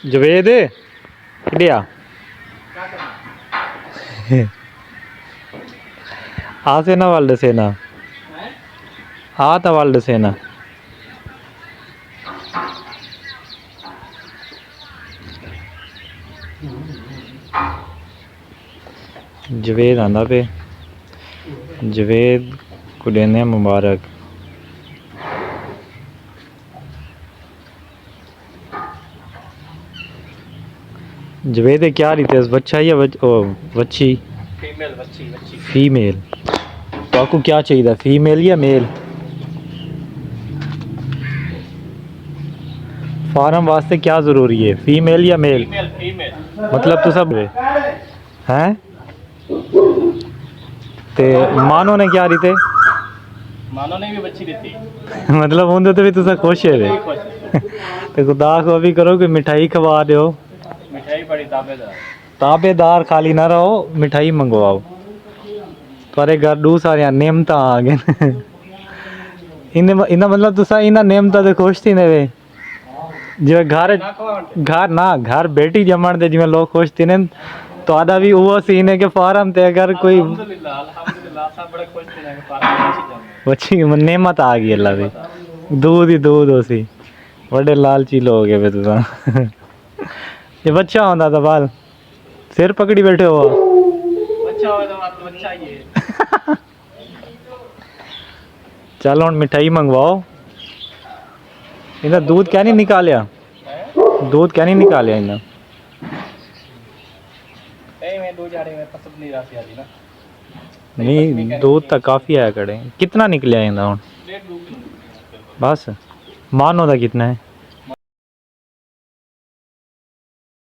ਜਵੇਦ ਕਿੱਡਿਆ ਆ ਸੇਨਾ ਵੱਲ ਸੇਨਾ ਆ ਤਾਂ ਵੱਲ ਸੇਨਾ ਜਵੇਦ ਆਂਦਾ ਪਏ ਜਵੇਦ کو دینے مبارک جوید کیا لیتے ہیں بچہ یا بچی فیمیل تو آپ کو کیا چاہیے تھا فیمیل یا میل فارم واسطے کیا ضروری ہے فیمیل یا میل مطلب تو سب ہیں تے مانو نے کیا لیتے مانو نے بھی بچی دیتی مطلب ہوں تو بھی تسا خوش ہے تو خدا کو بھی کرو کہ مٹھائی کھوا دیو مٹھائی بڑی تابے دار تابے دار خالی نہ رہو مٹھائی منگواؤ تھوڑے گھر دو سارے نعمت آ گئے انہیں مطلب تسا انہیں نعمت سے خوش تھی نے جی گھر نہ گھر بیٹی جمن دے جی لوگ خوش تھی نے تو آدھا بھی وہ سین ہے کہ فارم تے اگر کوئی الحمدللہ سب بڑے خوش تھے کہ فارم بچی نعمت آ گئی اللہ دی دودھ ہی دودھ ہو سی بڑے لالچی لوگ ہے تو یہ بچہ ہوتا تھا بال سر پکڑی بیٹھے ہوا بچہ ہوئے تو آپ بچہ ہی ہے چلو ہوں مٹھائی منگواؤ انہیں دودھ کیا نہیں نکالیا دودھ کیا نہیں نکالیا انہیں میں دو جا رہے ہیں پسند نہیں رہا سی نا نہیں دودھ تو کافی آیا کڑے کتنا نکلیا انہیں ہوں بس مانو دا کتنا ہے